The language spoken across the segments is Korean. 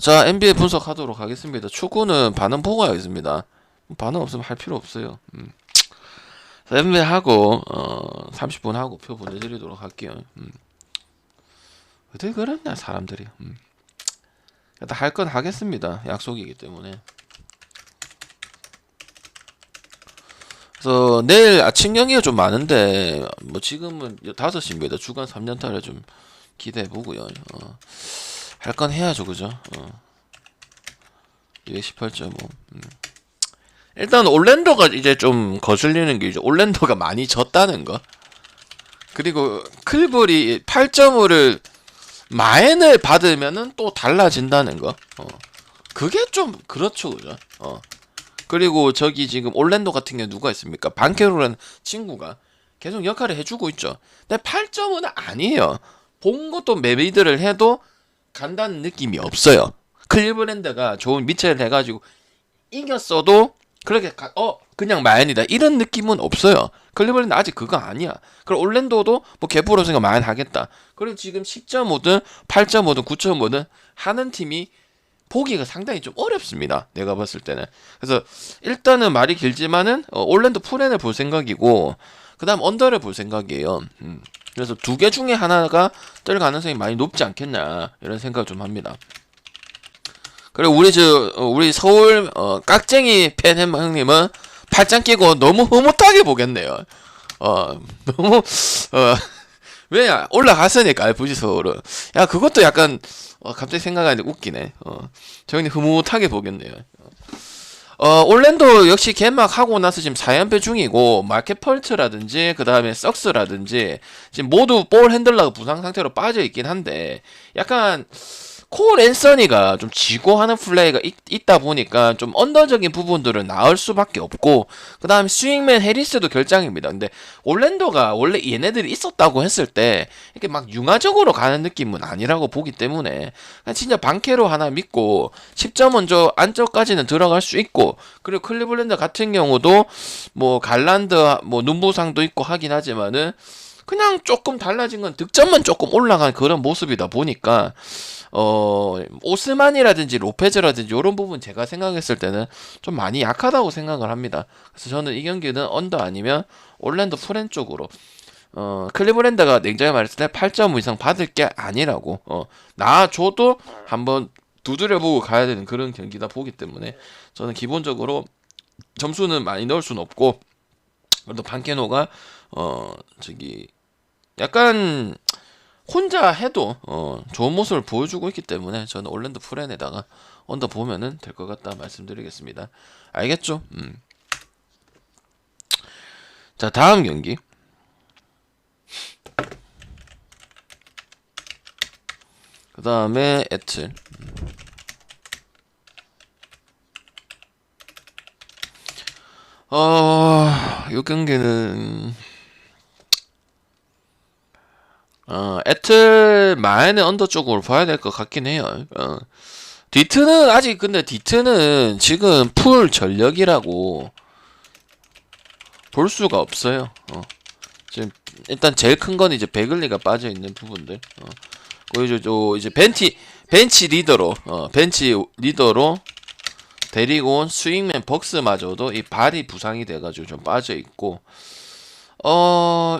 자, NBA 분석하도록 하겠습니다. 축구는 반응 보고 하겠습니다. 반응 없으면 할 필요 없어요. 자, NBA 하고 30분 하고 표 보내드리도록 할게요. 어떻게 그랬냐 사람들이. 일단 할 건 하겠습니다. 약속이기 때문에. 그래서 내일 아침 경기가 좀 많은데 뭐 지금은 5시입니다. 주간 3연타를 좀 기대해 보고요. 할 건 해야죠, 그죠? 218.5. 일단 올랜도가 이제 좀 거슬리는 게 이제 올랜도가 많이 졌다는 거. 그리고 클볼이 8.5를 마엔을 받으면은 또 달라진다는 거. 그게 좀 그렇죠, 그죠? 그리고 저기 지금 올랜도 같은 경우 누가 있습니까? 반케로라는 친구가 계속 역할을 해주고 있죠. 근데 8.5는 아니에요. 본 것도 매비드를 해도 간다는 느낌이 없어요. 클리블랜드가 좋은 미체를 해가지고 이겼어도 그렇게 그냥 마연이다 이런 느낌은 없어요. 클리블랜드 아직 그거 아니야. 그리고 올랜도도 뭐 개프로스가 마연 하겠다. 그리고 지금 10.5든 8.5든 9.5든 하는 팀이 보기가 상당히 좀 어렵습니다. 내가 봤을 때는. 그래서 일단은 말이 길지만은 올랜도 프렌을 볼 생각이고 그 다음 언더를 볼 생각이에요. 그래서 두 개 중에 하나가 뜰 가능성이 많이 높지 않겠냐 이런 생각을 좀 합니다. 그리고 우리 서울 깍쟁이 팬 형님은 팔짱 끼고 너무 흐뭇하게 보겠네요. 너무 왜냐 올라갔으니까 FC 서울은. 야 그것도 약간 갑자기 생각하는데 웃기네. 저 형님 흐뭇하게 보겠네요. 올랜도 역시 개막하고 나서 지금 4연패 중이고 마켓 펄츠라든지 그 다음에 썩스라든지 지금 모두 볼 핸들러가 부상 상태로 빠져 있긴 한데 약간 콜 앤서니가 좀 지고 하는 플레이가 있다 보니까 좀 언더적인 부분들은 나을 수밖에 없고 그 다음에 스윙맨 해리스도 결장입니다. 근데 올랜도가 원래 얘네들이 있었다고 했을 때 이렇게 막 융화적으로 가는 느낌은 아니라고 보기 때문에 그냥 진짜 방캐로 하나 믿고 10점 먼저 안쪽까지는 들어갈 수 있고 그리고 클리블랜드 같은 경우도 뭐 갈란드 뭐 눈부상도 있고 하긴 하지만은 그냥 조금 달라진 건 득점만 조금 올라간 그런 모습이다 보니까 오스만이라든지 로페즈라든지 이런 부분 제가 생각했을 때는 좀 많이 약하다고 생각을 합니다. 그래서 저는 이 경기는 언더 아니면 올랜도 프렌 쪽으로 클리블랜드가 냉정히 말했을 때 8.5 이상 받을 게 아니라고 나줘도 한번 두드려보고 가야 되는 그런 경기다 보기 때문에 저는 기본적으로 점수는 많이 넣을 수는 없고 그래도 반케노가 저기 약간 혼자 해도 좋은 모습을 보여주고 있기 때문에 저는 올랜도 프렌에다가 언더 보면은 될 것 같다 말씀드리겠습니다. 알겠죠? 자 다음 경기 그 다음에 에틀 이 경기는 에틀 마엔의 언더 쪽으로 봐야 될 것 같긴 해요. 디트는 아직 근데 디트는 지금 풀 전력이라고 볼 수가 없어요. 지금 일단 제일 큰 건 이제 베글리가 빠져 있는 부분들. 그리고 이제 벤치 리더로 데리고 온 스윙맨 벅스마저도 이 발이 부상이 돼가지고 좀 빠져 있고.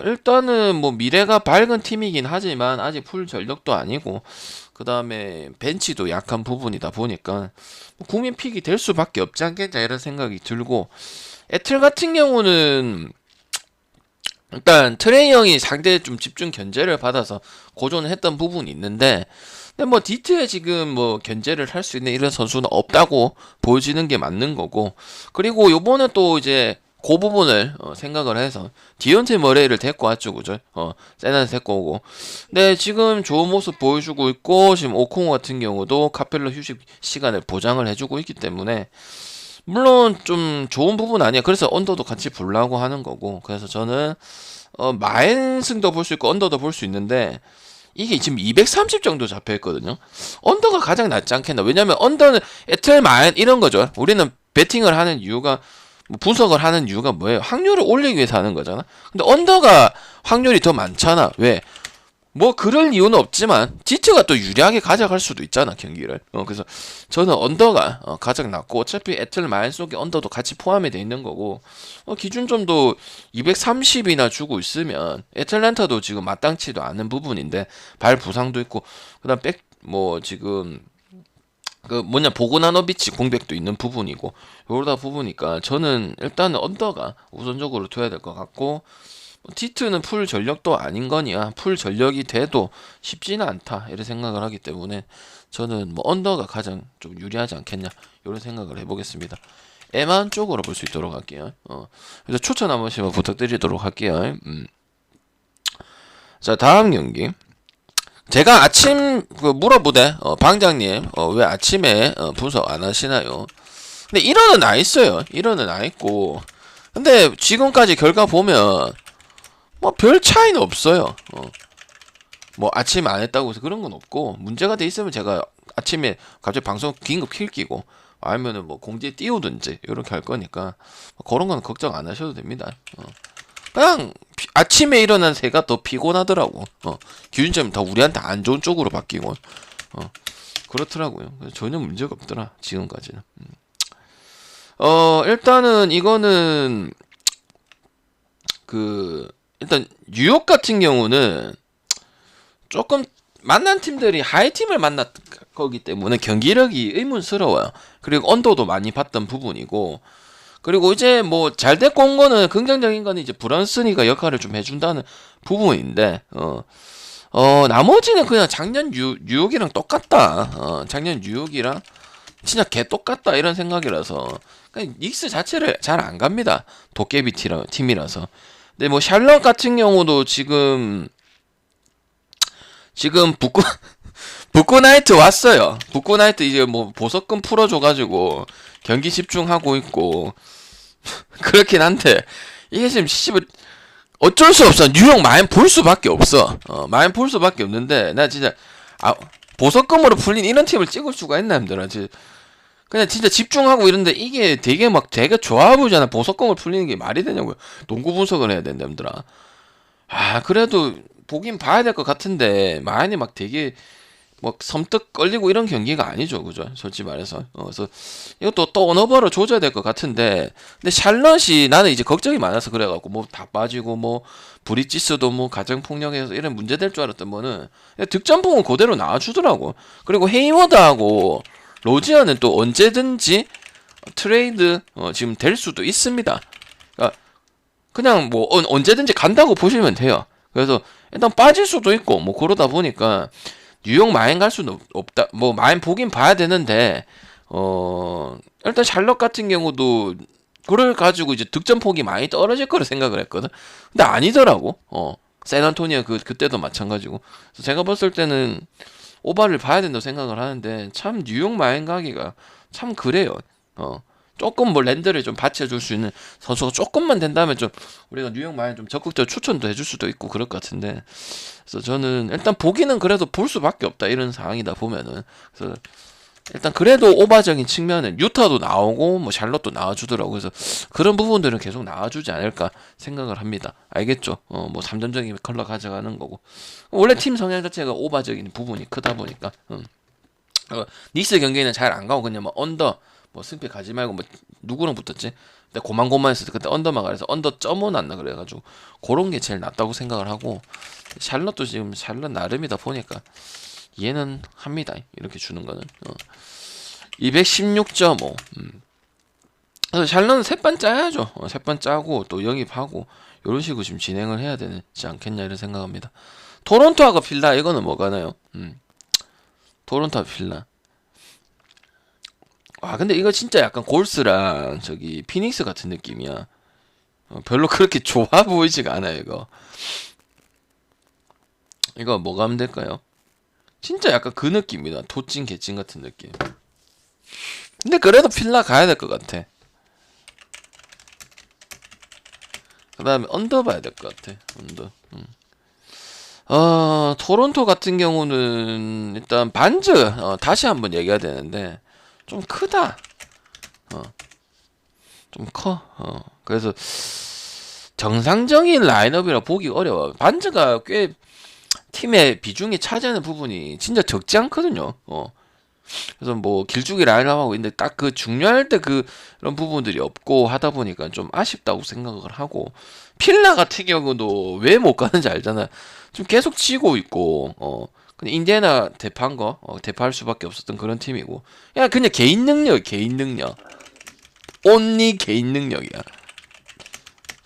일단은 뭐 미래가 밝은 팀이긴 하지만 아직 풀 전력도 아니고 그 다음에 벤치도 약한 부분이다 보니까 뭐 국민 픽이 될 수밖에 없지 않겠냐 이런 생각이 들고 에틀 같은 경우는 일단 트레이 형이 상대 좀 집중 견제를 받아서 고전을 했던 부분이 있는데 근데 뭐 디트에 지금 뭐 견제를 할 수 있는 이런 선수는 없다고 보여지는 게 맞는 거고 그리고 요번에 또 이제 그 부분을 생각을 해서 디온테 머레이를 데리고 왔죠, 그죠? 세난 데리고 오고. 근데 지금 좋은 모습 보여주고 있고 지금 오콩 같은 경우도 카펠로 휴식 시간을 보장을 해주고 있기 때문에 물론 좀 좋은 부분 아니야. 그래서 언더도 같이 보려고 하는 거고. 그래서 저는 마엔승도 볼 수 있고 언더도 볼 수 있는데 이게 지금 230 정도 잡혀 있거든요. 언더가 가장 낫지 않겠나? 왜냐면 언더는 에틀 마엔 이런 거죠. 우리는 배팅을 하는 이유가 뭐 분석을 하는 이유가 뭐예요? 확률을 올리기 위해서 하는 거잖아. 근데 언더가 확률이 더 많잖아. 왜? 뭐 그럴 이유는 없지만 지트가 또 유리하게 가져갈 수도 있잖아 경기를. 그래서 저는 언더가 가장 낫고 어차피 애틀 마인 속에 언더도 같이 포함이 돼 있는 거고 기준점도 230이나 주고 있으면 애틀랜타도 지금 마땅치도 않은 부분인데 발 부상도 있고 그다음 백 뭐 지금 그 뭐냐 보그나노비치 공백도 있는 부분이고 요러다 부분이니까 저는 일단은 언더가 우선적으로 둬야 될 것 같고 티트는 풀 전력도 아닌 거냐 풀 전력이 돼도 쉽지는 않다 이런 생각을 하기 때문에 저는 뭐 언더가 가장 좀 유리하지 않겠냐 이런 생각을 해보겠습니다. 에만 쪽으로 볼 수 있도록 할게요. 그래서 추천 한 번씩만 부탁드리도록 할게요. 자 다음 경기 제가 아침 그 물어보대 방장님 왜 아침에 분석 안 하시나요? 근데 일어는 나 있어요. 일어는 나 있고 근데 지금까지 결과 보면 뭐 별 차이는 없어요. 뭐 아침 안 했다고 해서 그런 건 없고 문제가 돼 있으면 제가 아침에 갑자기 방송 긴급 킬 끼고 아니면은 뭐 공지에 띄우든지 이렇게 할 거니까 그런 건 걱정 안 하셔도 됩니다. 그냥 아침에 일어난 새가 더 피곤하더라고. 기준점이 다 우리한테 안 좋은 쪽으로 바뀌고 그렇더라고요. 전혀 문제가 없더라 지금까지는. 일단은 이거는 그 일단 뉴욕 같은 경우는 조금 만난 팀들이 하이팀을 만났 거기 때문에 경기력이 의문스러워요. 그리고 언더도 많이 봤던 부분이고 그리고 이제 뭐 잘 데리고 온 거는 긍정적인 거는 이제 브런슨이가 역할을 좀 해준다는 부분인데 나머지는 그냥 작년 뉴욕이랑 똑같다. 작년 뉴욕이랑 진짜 개 똑같다 이런 생각이라서 그냥 닉스 자체를 잘 안 갑니다. 도깨비 팀이라서. 근데 뭐 샬럿 같은 경우도 지금 북구나이트 왔어요. 북구나이트 이제 뭐 보석금 풀어줘가지고 경기 집중하고 있고 그렇긴 한데 이게 지금 어쩔 수 없어. 뉴욕 마인 볼 수밖에 없어. 마인 볼 수밖에 없는데 나 진짜 보석금으로 풀린 이런 팀을 찍을 수가 있나 힘들어. 그냥 진짜 집중하고 이런데 이게 되게 좋아 보이잖아. 보석금을 풀리는 게 말이 되냐고요. 농구 분석을 해야 된다 힘들어. 그래도 보긴 봐야 될 것 같은데 마인이 막 되게 뭐 섬뜩 걸리고 이런 경기가 아니죠, 그죠? 솔직히 말해서. 그래서 이것도 또 언어버로 조져야 될 것 같은데, 근데 샬럿이 나는 이제 걱정이 많아서 그래갖고 뭐 다 빠지고 뭐 브리지스도 뭐 가정 폭력에서 이런 문제 될 줄 알았던 거는 득점봉은 그대로 나와주더라고. 그리고 헤이워드하고 로지어는 또 언제든지 트레이드 지금 될 수도 있습니다. 그러니까 그냥 뭐 언제든지 간다고 보시면 돼요. 그래서 일단 빠질 수도 있고 뭐 그러다 보니까. 뉴욕 마인 갈 수는 없다. 뭐 마인 보긴 봐야 되는데 일단 샬럿 같은 경우도 그걸 가지고 이제 득점 폭이 많이 떨어질 거라 생각을 했거든. 근데 아니더라고. 샌안토니오 그때도 마찬가지고. 그래서 제가 봤을 때는 오바를 봐야 된다고 생각을 하는데 참 뉴욕 마인 가기가 참 그래요. 조금 뭐 랜드를 좀 받쳐줄 수 있는 선수가 조금만 된다면 좀 우리가 뉴욕 마인 좀 적극적으로 추천도 해줄 수도 있고 그럴 것 같은데 그래서 저는 일단 보기는 그래도 볼 수밖에 없다 이런 상황이다 보면은 그래서 일단 그래도 오바적인 측면은 유타도 나오고 뭐 샬럿도 나와주더라고 그래서 그런 부분들은 계속 나와주지 않을까 생각을 합니다. 알겠죠? 뭐 3점적인 컬러 가져가는 거고 원래 팀 성향 자체가 오바적인 부분이 크다 보니까 닉스 경기는 잘 안 가고 그냥 뭐 언더 뭐 승패 가지 말고 뭐 누구랑 붙었지? 근데 고만고만했을 때 그때 언더만 가서 언더 점오 났나 그래가지고 그런 게 제일 낫다고 생각을 하고 샬럿도 지금 샬럿 나름이다 보니까 얘는 합니다. 이렇게 주는 거는 216.5 그래서 샬럿은 셋반 짜야죠. 셋반 짜고 또 영입하고 이런 식으로 지금 진행을 해야 되지 않겠냐 이런 생각합니다. 토론토하고 필라 이거는 뭐가나요? 토론토와 필라 근데 이거 진짜 약간 골스랑 저기 피닉스 같은 느낌이야. 별로 그렇게 좋아 보이지가 않아요, 이거. 이거 뭐가 하면 될까요? 진짜 약간 그 느낌이다. 도찐 개찐 같은 느낌. 근데 그래도 필라 가야 될 것 같아. 그 다음에 언더 봐야 될 것 같아. 언더. 토론토 같은 경우는 일단 반즈 다시 한번 얘기해야 되는데 좀 크다. 좀 커. 그래서 정상적인 라인업이라 보기 어려워. 반즈가 꽤 팀의 비중이 차지하는 부분이 진짜 적지 않거든요. 그래서 뭐 길쭉이 라인업하고 있는데 딱 그 중요할 때 그런 부분들이 없고 하다 보니까 좀 아쉽다고 생각을 하고, 필라 같은 경우도 왜 못 가는지 알잖아. 좀 계속 치고 있고 근데 인디애나 대파한 거 대파할 수밖에 없었던 그런 팀이고, 그냥 개인 능력, 개인 능력, 온리 개인 능력이야.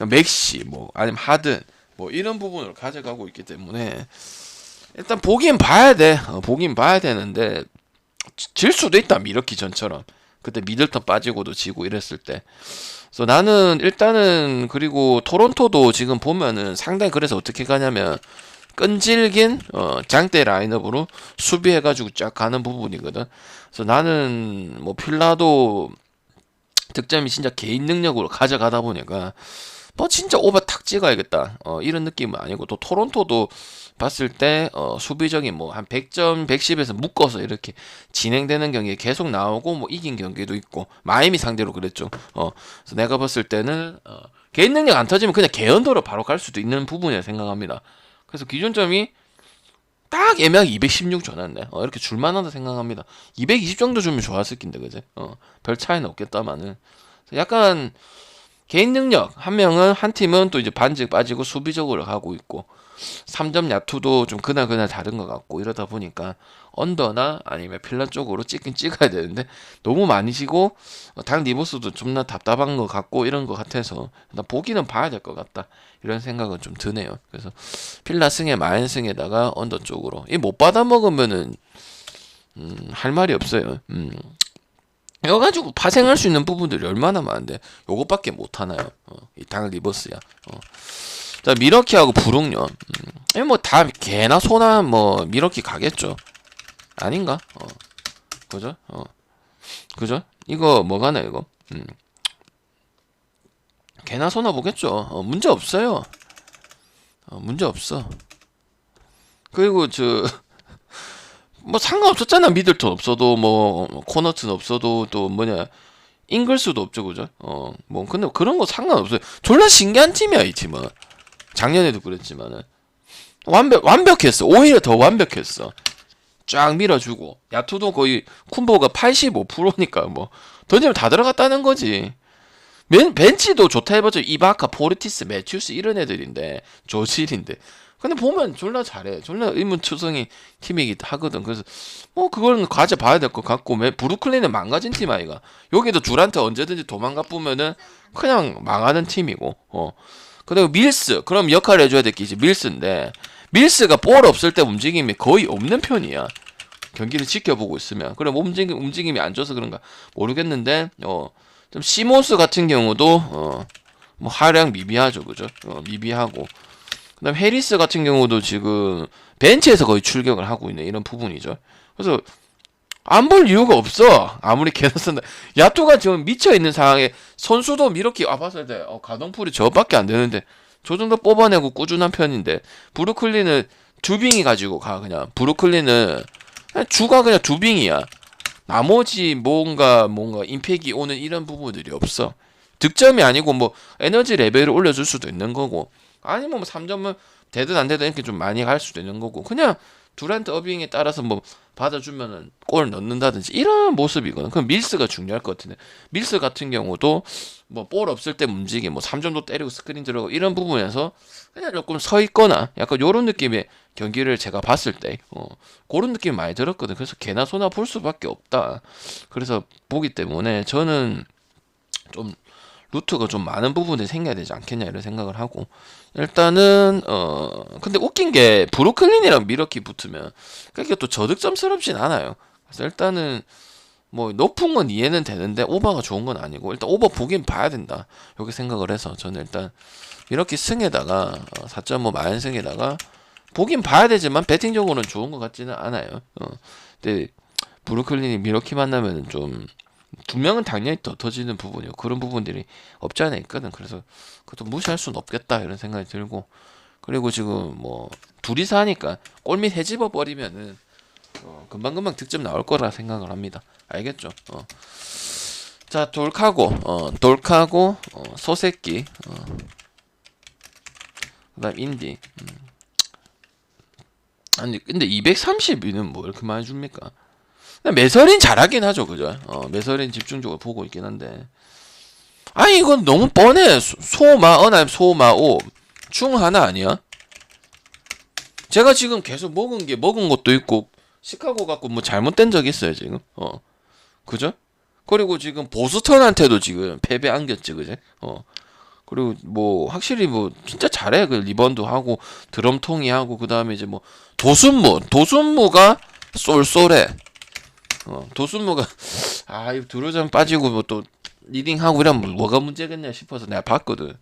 맥시 뭐 아니면 하든 뭐 이런 부분을 가져가고 있기 때문에 일단 보긴 봐야 돼. 보긴 봐야 되는데 질 수도 있다. 미러키 전처럼 그때 미들턴 빠지고도 지고 이랬을 때. 그래서 나는 일단은, 그리고 토론토도 지금 보면은 상당히, 그래서 어떻게 가냐면 끈질긴 장대 라인업으로 수비해가지고 쫙 가는 부분이거든. 그래서 나는 뭐 필라도 득점이 진짜 개인 능력으로 가져가다 보니까 뭐 진짜 오버 탁 찍어야겠다 이런 느낌은 아니고, 또 토론토도 봤을 때 수비적인 뭐 한 100점 110에서 묶어서 이렇게 진행되는 경기에 계속 나오고, 뭐 이긴 경기도 있고, 마이애미 상대로 그랬죠. 그래서 내가 봤을 때는 개인 능력 안 터지면 그냥 개연도로 바로 갈 수도 있는 부분이라 생각합니다. 그래서 기준점이 딱 애매하게 216 줘놨네. 이렇게 줄만하다 생각합니다. 220 정도 주면 좋았을 낀데, 그제? 별 차이는 없겠다마는. 약간 개인 능력, 한 팀은 또 이제 반칙 빠지고 수비적으로 가고 있고, 3점 야투도 좀 그날 다른 것 같고, 이러다 보니까 언더나 아니면 필라 쪽으로 찍긴 찍어야 되는데 너무 많이 지고 당 리버스도 좀나 답답한 것 같고 이런 것 같아서 나 보기는 봐야 될 것 같다 이런 생각은 좀 드네요. 그래서 필라 승에 마인승에다가 언더 쪽으로 이 못 받아 먹으면은 할 말이 없어요. 이거 가지고 파생할 수 있는 부분들이 얼마나 많은데 요것밖에 못 하나요? 이 당 리버스야. 자, 미러키하고 브룩요. 뭐 다 개나 소나 뭐 미러키 가겠죠. 아닌가? 그죠? 그죠? 이거 뭐가나 이거? 개나 소나 보겠죠. 문제 없어요. 문제 없어. 그리고 뭐 상관없었잖아. 미들턴 없어도, 뭐 코너튼 없어도, 또 뭐냐 잉글스도 없죠, 그죠? 뭐 근데 그런 거 상관없어요. 졸라 신기한 팀이야, 이 팀은. 작년에도 그랬지만은 완벽했어. 오히려 더 완벽했어. 쫙 밀어주고, 야투도 거의 쿤보가 85%니까 뭐 던지면 다 들어갔다는 거지. 벤치도 좋다 해봤자 이바카, 포르티스, 매튜스 이런 애들인데, 조질인데. 근데 보면 졸라 잘해. 졸라 의문투성이 팀이기 하거든. 그래서 뭐 그거는 가져봐야 될 것 같고, 브루클린은 망가진 팀 아이가. 여기도 듀란트 언제든지 도망가 보면은 그냥 망하는 팀이고. 그리고 밀스, 그럼 역할 해줘야 될 게 이제 밀스인데, 밀스가 볼 없을 때 움직임이 거의 없는 편이야. 경기를 지켜보고 있으면. 그럼 움직임이 안 좋아서 그런가 모르겠는데, 좀 시모스 같은 경우도 뭐 하량 미비하죠, 그죠? 미비하고. 그다음 해리스 같은 경우도 지금 벤치에서 거의 출격을 하고 있는 이런 부분이죠. 그래서 안 볼 이유가 없어. 아무리 개나선다. 야투가 지금 미쳐 있는 상황에 선수도 이렇게 봤을 때 가동풀이 저밖에 안 되는데 저 정도 뽑아내고 꾸준한 편인데, 브루클린은 두빙이 가지고 가. 그냥 브루클린은 그냥 주가 그냥 두빙이야. 나머지 뭔가 임팩이 오는 이런 부분들이 없어. 득점이 아니고 뭐 에너지 레벨을 올려줄 수도 있는 거고, 아니면 뭐 3점은 되든 안 되든 이렇게 좀 많이 갈 수도 있는 거고, 그냥 두란트 어빙에 따라서 뭐 받아주면은 골 넣는다든지 이런 모습이거든. 그럼 밀스가 중요할 것 같은데, 밀스 같은 경우도 뭐 볼 없을 때 움직임, 뭐 3점도 때리고 스크린 들어가고 이런 부분에서 그냥 조금 서 있거나 약간 요런 느낌의 경기를 제가 봤을 때 그런 느낌이 많이 들었거든. 그래서 개나 소나 볼 수밖에 없다. 그래서 보기 때문에 저는 좀 루트가 좀 많은 부분이 생겨야 되지 않겠냐 이런 생각을 하고, 일단은 근데 웃긴 게 브루클린이랑 미러키 붙으면 그게 또 저득점스럽진 않아요. 그래서 일단은 뭐 높은 건 이해는 되는데 오버가 좋은 건 아니고, 일단 오버 보긴 봐야 된다 이렇게 생각을 해서 저는 일단 미러키 승에다가 4.5 마연승에다가 보긴 봐야 되지만 배팅적으로는 좋은 것 같지는 않아요. 근데 브루클린이 미러키 만나면은 좀 두 명은 당연히 더 터지는 부분이요. 그런 부분들이 없지 않아 있거든. 그래서 그것도 무시할 수는 없겠다 이런 생각이 들고, 그리고 지금 뭐 둘이서 하니까 골밑 해집어 버리면은 금방금방 득점 나올 거라 생각을 합니다. 알겠죠? 자, 돌카고 소새끼, 그다음 인디. 아니 근데 232는 뭐 이렇게 많이 줍니까? 매서린 잘하긴 하죠, 그죠? 매서린 집중적으로 보고 있긴 한데. 아니 이건 너무 뻔해. 소마 어나임 소마오 중 하나 아니야? 제가 지금 계속 먹은 것도 있고 시카고 갖고 뭐 잘못된 적 있어요 지금. 그죠? 그리고 지금 보스턴한테도 지금 패배 안겼지, 그제? 그리고 뭐 확실히 뭐 진짜 잘해. 그 리번도 하고 드럼통이 하고 그 다음에 이제 뭐 도순무가 쏠쏠해. 도순무가 이거 드로잠 빠지고 뭐 또 리딩하고 이러면 뭐가 문제겠냐 싶어서 내가 봤거든.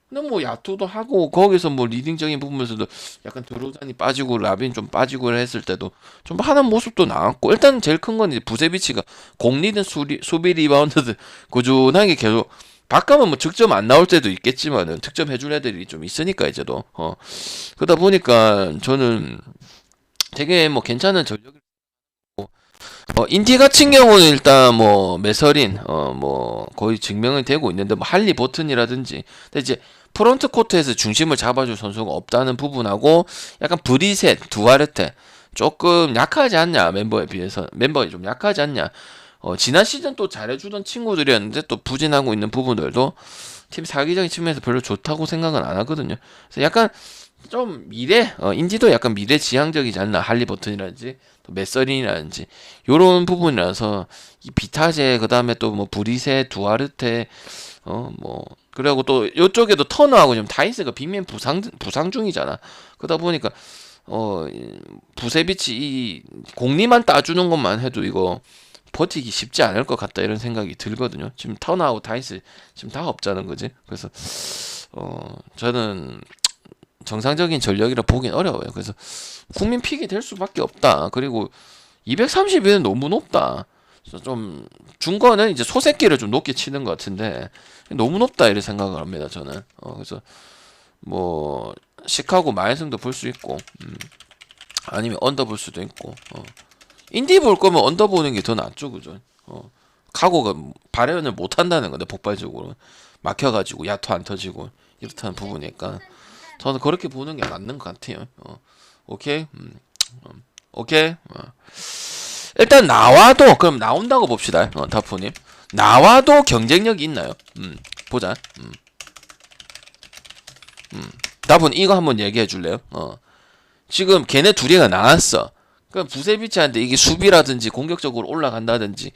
근데 뭐 야투도 하고 거기서 뭐 리딩적인 부분에서도 약간 드로잔이 빠지고 라빈 좀 빠지고 했을 때도 좀 하는 모습도 나왔고, 일단 제일 큰 건 이제 부세비치가 공리든 수비 리바운드든 꾸준하게 계속 바꿔면 뭐 득점 안 나올 때도 있겠지만은 득점 해줄 애들이 좀 있으니까 이제도 그러다 보니까 저는 되게 뭐 괜찮은 전력이. 인디 같은 경우는 일단 뭐 매서린 뭐 거의 증명이 되고 있는데 뭐 할리 버튼이라든지, 근데 이제 프론트 코트에서 중심을 잡아줄 선수가 없다는 부분하고 약간 브리셋, 두아르테 조금 약하지 않냐, 멤버에 비해서 멤버가 좀 약하지 않냐. 지난 시즌 또 잘해주던 친구들이었는데 또 부진하고 있는 부분들도 팀 사기적인 측면에서 별로 좋다고 생각은 안 하거든요. 그래서 약간 좀 인디도 약간 미래지향적이지 않나. 할리버튼이라든지 또 메서린이라든지 요런 부분이라서 이 비타제 그다음에 또 뭐 브리세, 두아르테 뭐 그리고 또 요쪽에도 터너하고 좀 타이스가 빅맨 부상 중이잖아. 그러다 보니까 부세비치 이 공리만 따주는 것만 해도 이거 버티기 쉽지 않을 것 같다 이런 생각이 들거든요. 지금 터너하고 타이스 지금 다 없자는 거지. 그래서 저는 정상적인 전력이라 보긴 어려워요. 그래서 국민 픽이 될 수밖에 없다. 그리고 230은 너무 높다. 그래서 좀 중거는 이제 소새끼를 좀 높게 치는 것 같은데 너무 높다 이렇게 생각을 합니다. 저는. 그래서 뭐 시카고 마이승도 볼 수 있고, 아니면 언더 볼 수도 있고. 인디 볼 거면 언더 보는 게 더 낫죠, 그죠? 카고가 발현을 못 한다는 건데 폭발적으로 막혀가지고 야투 안 터지고 이렇다는 부분이니까. 저는 그렇게 보는 게 맞는 것 같아요. 오케이? 오케이? 일단 나와도, 그럼 나온다고 봅시다. 다프님. 나와도 경쟁력이 있나요? 보자. 다분 이거 한번 얘기해 줄래요? 지금 걔네 둘이가 나왔어. 그럼 부세비치한테 이게 수비라든지 공격적으로 올라간다든지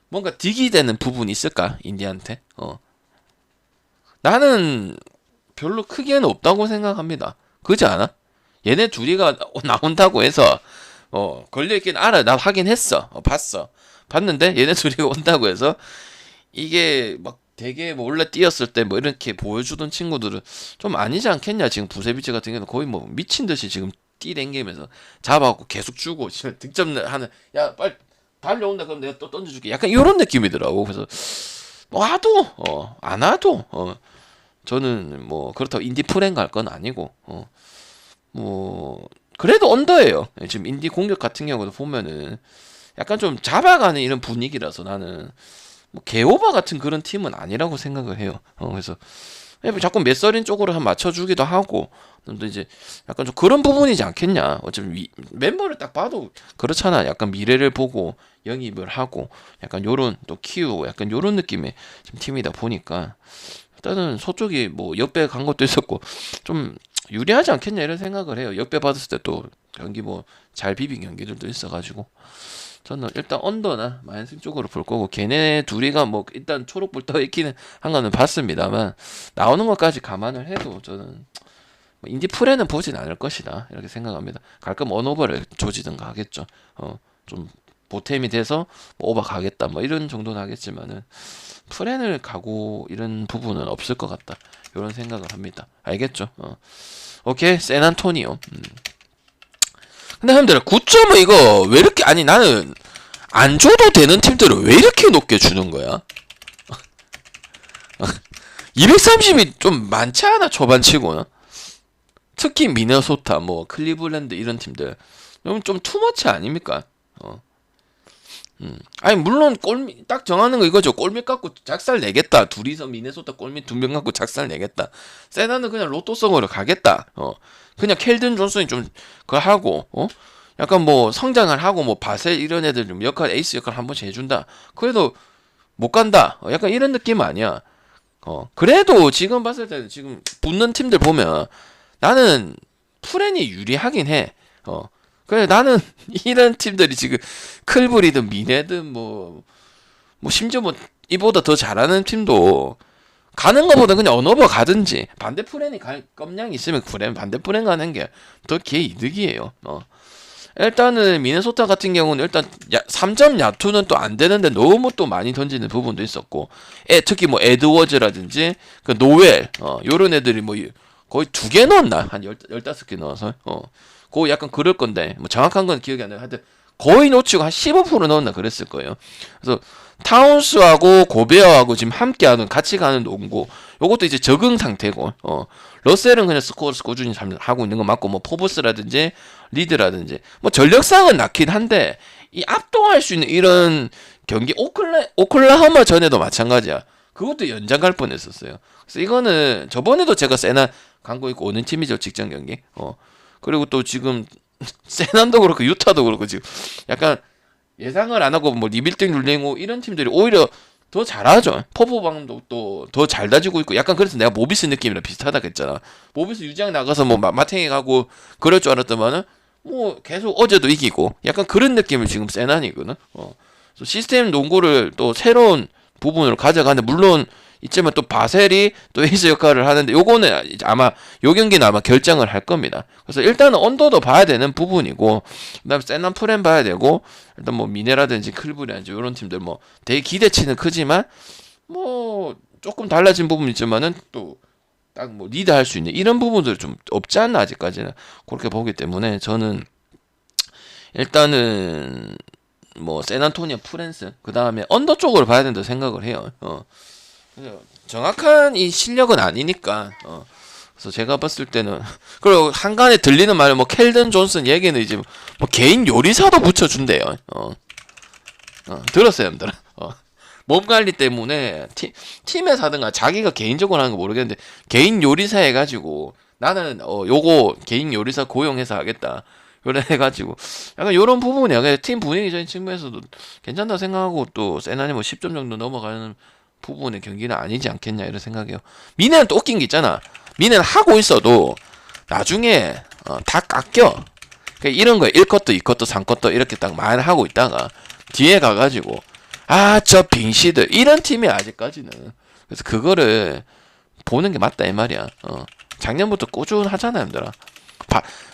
뭔가 득이 되는 부분이 있을까? 인디한테? 나는 별로 크게는 없다고 생각합니다. 그렇지 않아? 얘네 둘이가 나온다고 해서 걸려있긴 알아. 나 확인했어. 봤는데 얘네 둘이 온다고 해서 이게 막 되게 뭐 원래 뛰었을 때 뭐 이렇게 보여주던 친구들은 좀 아니지 않겠냐. 지금 부세비치 같은 경우는 거의 뭐 미친 듯이 지금 뛰댕기면서 잡아갖고 계속 주고 지금 득점하는, 야 빨리 달려온다 그럼 내가 또 던져줄게, 약간 이런 느낌이더라고. 그래서 와도 안 와도 저는 뭐 그렇다고 인디 프랭 갈 건 아니고 뭐 그래도 언더예요. 지금 인디 공격 같은 경우도 보면은 약간 좀 잡아가는 이런 분위기라서 나는 뭐 개오바 같은 그런 팀은 아니라고 생각을 해요. 그래서 자꾸 메서린 쪽으로 한 맞춰주기도 하고, 또 이제 약간 좀 그런 부분이지 않겠냐. 어차피 멤버를 딱 봐도 그렇잖아. 약간 미래를 보고 영입을 하고 약간 요런 또 키우고 약간 요런 느낌의 지금 팀이다 보니까 일단은 서쪽이 뭐 역배 간 것도 있었고 좀 유리하지 않겠냐 이런 생각을 해요. 역배 받았을 때 또 경기 뭐 잘 비빈 경기들도 있어가지고 저는 일단 언더나 마인승 쪽으로 볼 거고, 걔네 둘이가 뭐 일단 초록불 떠 있기는 한 거는 봤습니다만 나오는 것까지 감안을 해도 저는 뭐 인디 프레는 보진 않을 것이다 이렇게 생각합니다. 가끔 언오버를 조지든가 하겠죠. 좀 보탬이 돼서 뭐 오버 가겠다 뭐 이런 정도는 하겠지만은 프렌을 가고 이런 부분은 없을 것 같다 이런 생각을 합니다. 알겠죠? 오케이. 샌안토니오. 근데 형들 9점은 이거 왜 이렇게, 아니 나는 안 줘도 되는 팀들을 왜 이렇게 높게 주는 거야? 230이 좀 많지 않아 초반치고는? 특히 미네소타 뭐 클리블랜드 이런 팀들 좀 투머치 아닙니까? 아니 물론 골밑 딱 정하는 거 이거죠. 골밑 갖고 작살 내겠다. 둘이서 미네소타 골밑 2명 갖고 작살 내겠다. 세나는 그냥 로또성으로 가겠다. 그냥 켈든 존슨이 좀 그거 하고 약간 뭐 성장을 하고 뭐 바셀 이런 애들 좀 역할 에이스 역할 한 번씩 해준다. 그래도 못 간다. 약간 이런 느낌 아니야. 그래도 지금 봤을 때는 지금 붙는 팀들 보면 나는 프렌이 유리하긴 해. 그래 나는 이런 팀들이 지금 클브리든 미네든 뭐 심지어 뭐 이보다 더 잘하는 팀도 가는 것보다 그냥 언어버 가든지 반대 프렌이 갈 겁량이 있으면 반대 프렌 가는 게 더 걔 이득이에요. 일단은 미네소타 같은 경우는 일단 3점 야투는 또 안 되는데 너무 또 많이 던지는 부분도 있었고 특히 뭐 에드워즈라든지 그 노웰 요런 애들이 뭐 거의 2개 넣었나? 한 15개 넣어서 그거 약간 그럴 건데 뭐 정확한 건 기억이 안 나요. 하여튼 거의 놓치고 한 15% 넣었나 그랬을 거예요. 그래서 타운스하고 고베어하고 지금 함께하는 같이 가는 농구 요것도 이제 적응 상태고 러셀은 그냥 스코어를 꾸준히 하고 있는 거 맞고 뭐 포브스라든지 리드라든지 뭐 전력상은 낮긴 한데 이 압도할 수 있는 이런 경기 오클라호마 전에도 마찬가지야. 그것도 연장 갈 뻔했었어요. 그래서 이거는 저번에도 제가 세나 광고 있고 오는 팀이죠. 직전 경기. 그리고 또 지금 세난도 그렇고 유타도 그렇고 지금 약간 예상을 안 하고 뭐 리빌딩 룰링고 이런 팀들이 오히려 더 잘하죠. 포포방도 또 더 잘 다지고 있고 약간 그래서 내가 모비스 느낌이랑 비슷하다 그랬잖아. 모비스 유장 나가서 뭐 마탱이 가고 그럴 줄 알았더만은 뭐 계속 어제도 이기고 약간 그런 느낌을 지금 세난이거든. 시스템 농구를 또 새로운 부분으로 가져가는데 물론 이쯤은 또 바셀이 또 에이스 역할을 하는데 요거는 아마 요 경기는 아마 결정을 할 겁니다. 그래서 일단은 언더도 봐야 되는 부분이고 그다음에 세난 프렌 봐야 되고 일단 뭐 미네라든지 클브라든지 이런 팀들 뭐 되게 기대치는 크지만 뭐 조금 달라진 부분이 있지만은 또 딱 뭐 리드할 수 있는 이런 부분들 좀 없지 않나 아직까지는 그렇게 보기 때문에 저는 일단은 뭐 샌안토니오 프렌스 그 다음에 언더 쪽으로 봐야 된다 생각을 해요. 정확한 이 실력은 아니니까. 그래서 제가 봤을 때는 그리고 한간에 들리는 말은 뭐 켈든 존슨 얘기는 이제 뭐 개인 요리사도 붙여준대요. 들었어요, 여러분들. 몸 관리 때문에 팀에서 하든가 자기가 개인적으로 하는 거 모르겠는데 개인 요리사 해가지고 나는 요거 개인 요리사 고용해서 하겠다. 그래 해가지고 약간 요런 부분이야. 팀 분위기적인 측면에서도 괜찮다 생각하고 또 세나니 뭐 10점 정도 넘어가는 부분의 경기는 아니지 않겠냐 이런 생각이에요. 미네는 또 웃긴 게 있잖아. 미네는 하고 있어도 나중에 다 깎여. 그러니까 이런 거에 1컷도 2컷도 3컷도 이렇게 딱 많이 하고 있다가 뒤에 가가지고 저 빙시들 이런 팀이 아직까지는 그래서 그거를 보는 게 맞다 이 말이야. 작년부터 꾸준하잖아 얘들아.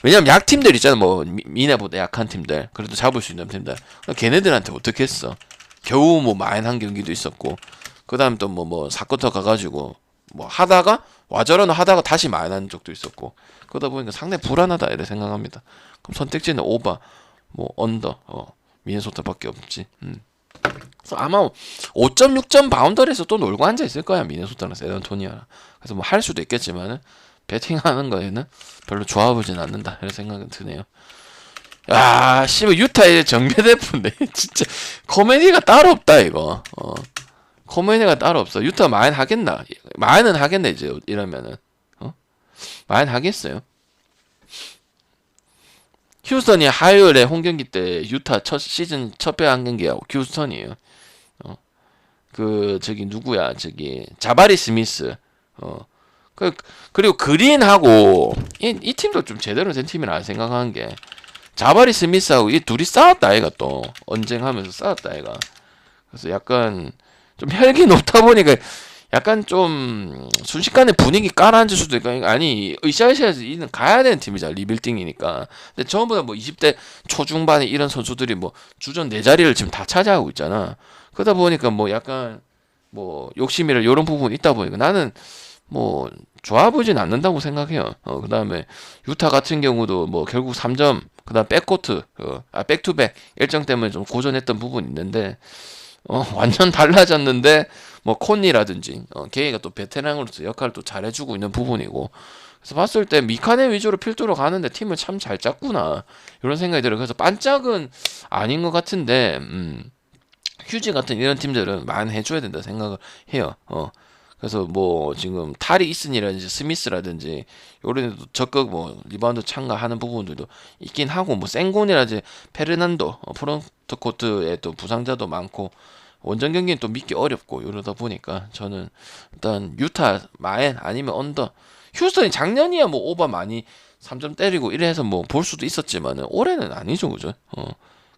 왜냐면 약팀들 있잖아. 뭐 미네보다 약한 팀들 그래도 잡을 수 있는 팀들 걔네들한테 어떻게 했어. 겨우 뭐 마인한 경기도 있었고 그 다음 또 뭐 사쿼터 가가지고 뭐 하다가 와저러는 하다가 다시 마인하는 적도 있었고 그러다 보니까 상당히 불안하다 이렇게 생각합니다. 그럼 선택지는 오버 뭐 언더 미네소타밖에 없지. 그래서 아마 5.6점 바운더리에서 또 놀고 앉아 있을 거야 미네소타나 샌안토니오나. 그래서 뭐 할 수도 있겠지만은 배팅하는 거에는 별로 좋아 보진 않는다 이런 생각은 드네요. 야, 씨발 유타의 정배대표인데 진짜 코미디가 따로 없다 이거. 코미디가 따로 없어. 유타 마인 하겠나? 마인은 하겠네 이제 이러면은. 마인 하겠어요. 휴스턴이 화요일에 홈경기 때 유타 시즌 첫 배한 경기하고 휴스턴이에요. 저기 누구야? 저기 자바리 스미스. 그리고 그린하고 이 팀도 좀 제대로 된 팀이라 생각하는 게 자바리 스미스하고 이 둘이 싸웠다 아이가 또 언쟁하면서 싸웠다 아이가. 그래서 약간 좀 혈기 높다 보니까 약간 좀 순식간에 분위기 깔아앉을 수도 있고 아니 으쌰으쌰해서 이는 가야 되는 팀이잖아 리빌딩이니까. 근데 전부 다 뭐 20대 초중반에 이런 선수들이 뭐 주전 4자리를 지금 다 차지하고 있잖아. 그러다 보니까 뭐 약간 뭐 욕심이라 이런 부분이 있다 보니까 나는 뭐 좋아 보진 않는다고 생각해요. 그 다음에 유타 같은 경우도 뭐 결국 3점 그 다음 백코트 백투백 일정 때문에 좀 고전했던 부분이 있는데 완전 달라졌는데 뭐 콘니라든지 걔가 또 베테랑으로서 역할을 또 잘해주고 있는 부분이고 그래서 봤을 때 미카네 위주로 필두로 가는데 팀을 참 잘 짰구나 이런 생각이 들어요. 그래서 반짝은 아닌 것 같은데 휴지 같은 이런 팀들은 많이 해줘야 된다 생각을 해요. 그래서 뭐 지금 탈이 있으니라든지 스미스라든지 요런 애도 적극 뭐 리바운드 참가하는 부분들도 있긴 하고, 뭐 생곤이라든지 페르난도 프론트 코트에 또 부상자도 많고 원정 경기는 또 믿기 어렵고 이러다 보니까 저는 일단 유타 마엔 아니면 언더. 휴스턴이 작년이야 뭐 오바 많이 3점 때리고 이래서 뭐 볼 수도 있었지만은 올해는 아니죠, 그죠?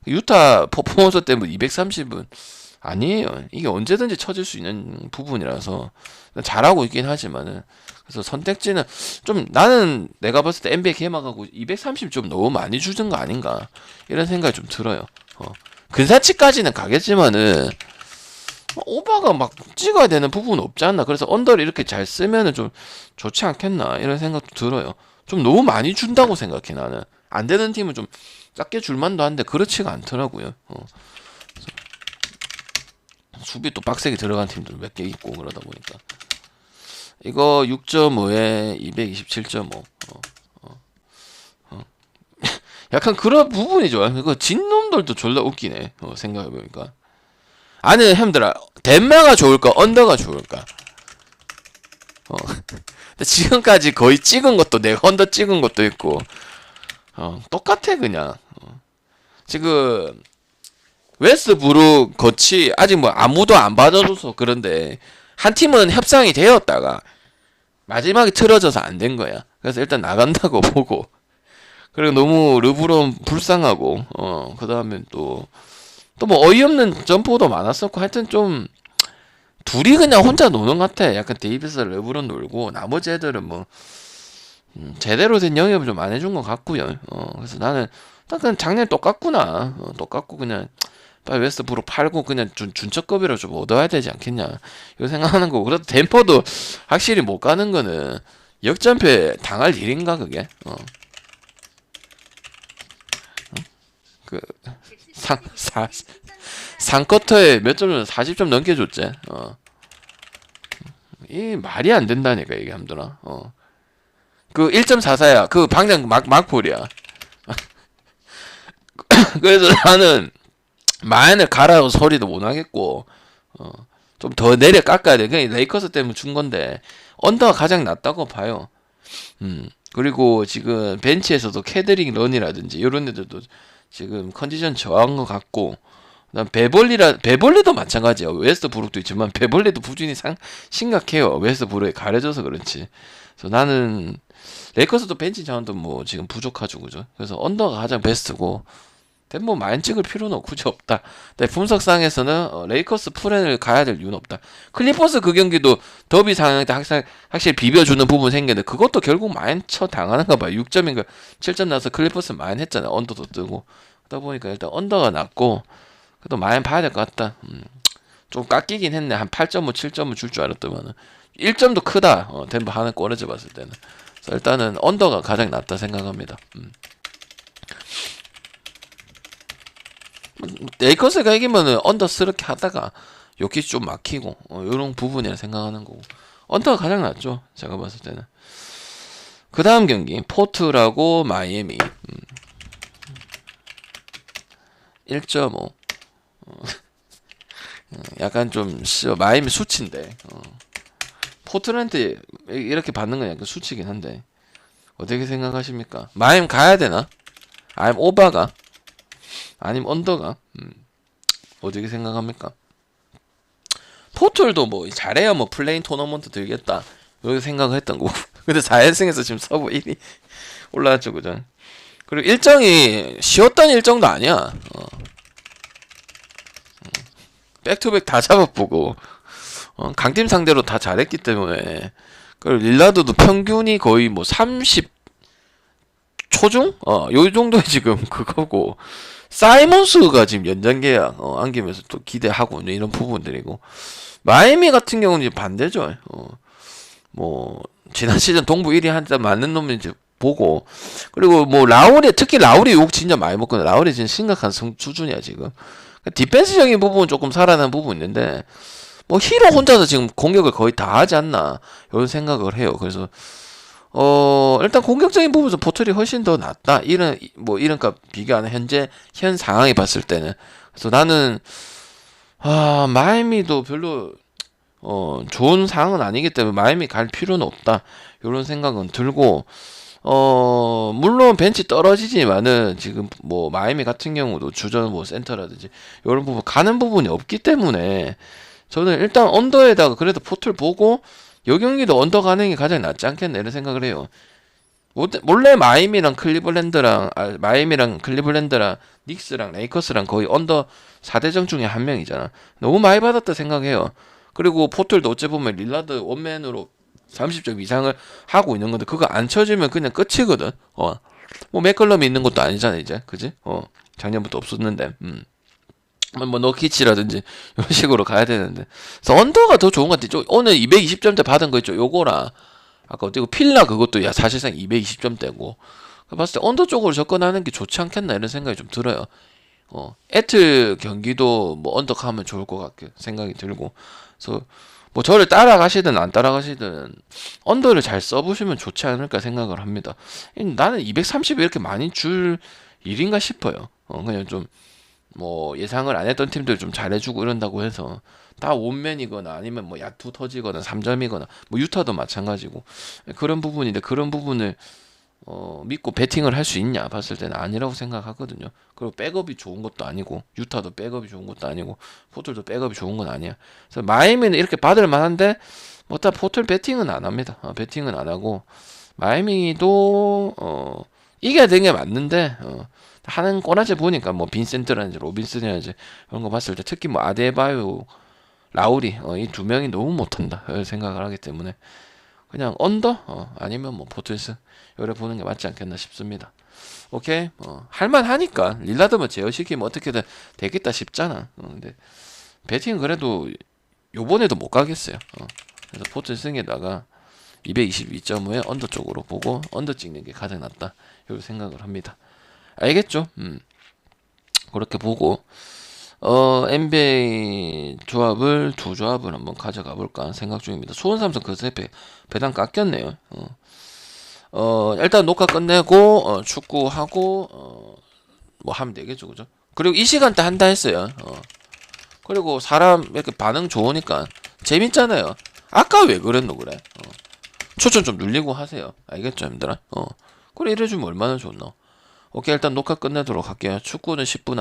유타 퍼포먼스 때문에 230은 아니에요. 이게 언제든지 쳐질 수 있는 부분이라서 잘하고 있긴 하지만은, 그래서 선택지는 좀, 나는 내가 봤을 때 NBA 개막하고 230 좀 너무 많이 주는 거 아닌가 이런 생각이 좀 들어요. 근사치까지는 가겠지만은 오바가 막 찍어야 되는 부분은 없지 않나. 그래서 언더를 이렇게 잘 쓰면은 좀 좋지 않겠나 이런 생각도 들어요. 좀 너무 많이 준다고 생각해 나는. 안 되는 팀은 좀 작게 줄만도 한데 그렇지가 않더라고요. 수비 또 빡세게 들어간 팀도 몇 개 있고 그러다 보니까. 이거 6.5에 227.5. 약간 그런 부분이 좋아요. 이거 진 놈들도 졸라 웃기네. 생각해보니까. 아니, 형들아, 덴마가 좋을까? 언더가 좋을까? 근데 지금까지 거의 찍은 것도 내가 언더 찍은 것도 있고, 똑같아, 그냥. 지금, 웨스트브룩 거치, 아직 뭐 아무도 안 받아줘서 그런데, 한 팀은 협상이 되었다가, 마지막에 틀어져서 안 된 거야. 그래서 일단 나간다고 보고, 그리고 너무 르브론 불쌍하고, 그 다음에 또 뭐 어이없는 점포도 많았었고, 하여튼 좀, 둘이 그냥 혼자 노는 것 같아. 약간 데이비스 르브론 놀고, 나머지 애들은 뭐, 제대로 된 영입을 좀 안 해준 것 같고요. 그래서 나는, 그냥 작년 똑같구나. 똑같고, 그냥, 빨리 웨스트브룩 팔고, 그냥 준척급이라 좀 얻어야 되지 않겠냐. 이거 생각하는 거고. 그래도 덴퍼도 확실히 못 가는 거는, 역전패 당할 일인가, 그게? 그, 상쿼터에 몇 점, 40점 넘게 줬지. 이 말이 안 된다니까, 이게 함들아. 그 1.44야. 그 방장 막폴이야. 그래서 나는 마인을 가라고 소리도 못 하겠고, 좀 더 내려 깎아야 돼. 그냥 레이커스 때문에 준 건데, 언더가 가장 낫다고 봐요. 그리고 지금 벤치에서도 캐드링 런이라든지 이런 애들도 지금 컨디션 저한 것 같고, 그다음 베벌리도 마찬가지야. 웨스트브룩도 있지만 베벌리도 부진이 심각해요. 웨스트브룩에 가려져서 그렇지. 그래서 나는 레이커스도 벤치 자원도 뭐 지금 부족하죠, 그죠? 그래서 언더가 가장 베스트고, 뭐 많이 찍을 필요는 굳이 없다. 근데 분석상에서는 레이커스 플랜을 가야 될 이유는 없다. 클리퍼스 그 경기도 더비 상황 때 확실히 비벼주는 부분 생겼는데 그것도 결국 많이 쳐 당하는가 봐요. 6점인가 7점 나서 클리퍼스 많이 했잖아요. 언더도 뜨고. 그러다 보니까 일단 언더가 낫고, 그래도 많이 봐야 될 것 같다. 좀 깎이긴 했네. 한 8.5, 7점은 줄 줄 알았더만은 1점도 크다. 덴버 하나 꼬라져 봤을 때는. 그래서 일단은 언더가 가장 낫다 생각합니다. 레이커스가 이기면은 언더스럽게 하다가 요키 좀 막히고 요런 부분이라 생각하는 거고, 언더가 가장 낫죠, 제가 봤을 때는. 그 다음 경기 포트라고 마이애미. 1.5. 약간 좀 마이애미 수치인데, 포트랜드 이렇게 받는 건 약간 수치긴 한데 어떻게 생각하십니까? 마이애미 가야 되나? 아니면 오바가? 아니면 언더가? 어떻게 생각합니까? 포털도 뭐 잘해야 뭐 플레인 토너먼트 들겠다 이렇게 생각을 했던 거고. 근데 4연승에서 지금 서브 1위 올라왔죠, 그죠? 그리고 일정이 쉬웠던 일정도 아니야. 백투백 다 잡아보고, 강팀 상대로 다 잘했기 때문에. 그리고 릴라드도 평균이 거의 뭐 30 초중? 요 정도에 지금 그거고, 사이먼스가 지금 연장 계약 안기면서 또 기대하고 이런 부분들이고, 마이애미 같은 경우는 이제 반대죠. 뭐 지난 시즌 동부 1위 한자 맞는 놈은 이제 보고, 그리고 뭐 라우리, 특히 라우리 욕 진짜 많이 먹거든. 라우리 진짜 심각한 수준이야 지금. 디펜스적인 부분은 조금 살아난 부분 있는데, 뭐 히로 혼자서 지금 공격을 거의 다 하지 않나 이런 생각을 해요. 그래서 일단 공격적인 부분에서 포털이 훨씬 더 낫다. 이런 값 비교하는 현 상황이 봤을 때는. 그래서 나는 마이애미도 별로 좋은 상황은 아니기 때문에 마이애미 갈 필요는 없다. 이런 생각은 들고, 물론 벤치 떨어지지만은 지금 뭐 마이애미 같은 경우도 주전 뭐 센터라든지 이런 부분 가는 부분이 없기 때문에 저는 일단 언더에다가 그래도 포트를 보고 여 경기도 언더 가는 게 가장 낫지 않겠나 이런 생각을 해요. 원래 마이애미랑 클리블랜드랑 닉스랑 레이커스랑 거의 언더 4대장 중에 한 명이잖아. 너무 많이 받았다 생각해요. 그리고 포틀도 어째 보면 릴라드 원맨으로 30점 이상을 하고 있는 건데 그거 안 쳐주면 그냥 끝이거든. 뭐 맥컬럼이 있는 것도 아니잖아 이제, 그지? 작년부터 없었는데, 뭐 너키치라든지 이런 식으로 가야 되는데, 그래서 언더가 더 좋은 것 같아. 오늘 220점대 받은 거 있죠? 요거랑 아까 어디고 필라 그것도 야 사실상 220점대고 봤을 때 언더 쪽으로 접근하는 게 좋지 않겠나 이런 생각이 좀 들어요. 애틀 경기도 뭐 언더 가면 좋을 것 같게 생각이 들고, 그래서 뭐 저를 따라가시든 안 따라가시든 언더를 잘 써보시면 좋지 않을까 생각을 합니다. 나는 230 이렇게 많이 줄 일인가 싶어요. 그냥 좀 뭐 예상을 안 했던 팀들 좀 잘해주고 이런다고 해서 다 원맨이거나 아니면 뭐 야투 터지거나 3점이거나 뭐 유타도 마찬가지고 그런 부분인데, 그런 부분을 믿고 배팅을 할 수 있냐 봤을 때는 아니라고 생각하거든요. 그리고 백업이 좋은 것도 아니고 유타도 백업이 좋은 것도 아니고 포틀도 백업이 좋은 건 아니야. 그래서 마이애미는 이렇게 받을 만한데 뭐 다 포틀 배팅은 안 합니다. 배팅은 안 하고 마이애미도 이겨야 되는 게 맞는데 하는 꼬라지 보니까 뭐 빈센트라든지 로빈슨이라든지 그런 거 봤을 때 특히 뭐 아데바요, 라우리 이 두 명이 너무 못한다 생각을 하기 때문에 그냥 언더 아니면 뭐 포틀스 요래 보는 게 맞지 않겠나 싶습니다. 오케이, 할만하니까 릴라드만 제어시키면 어떻게든 되겠다 싶잖아. 근데 배팅은 그래도 요번에도 못 가겠어요. 그래서 포틀스에다가 222.5에 언더 쪽으로 보고 언더 찍는 게 가장 낫다 이렇게 생각을 합니다. 알겠죠? 그렇게 보고 NBA 조합을 두 조합을 한번 가져가 볼까 생각 중입니다. 수원 삼성 그새 배당 깎였네요. 일단 녹화 끝내고 축구하고 뭐 하면 되겠죠, 그죠? 그리고 이 시간대 한다 했어요. 그리고 사람 이렇게 반응 좋으니까 재밌잖아요. 아까 왜 그랬노 그래? 추천 좀 눌리고 하세요. 알겠죠, 힘들어? 그래 이래주면 얼마나 좋노. 오케이, 일단 녹화 끝내도록 할게요. 축구는 10분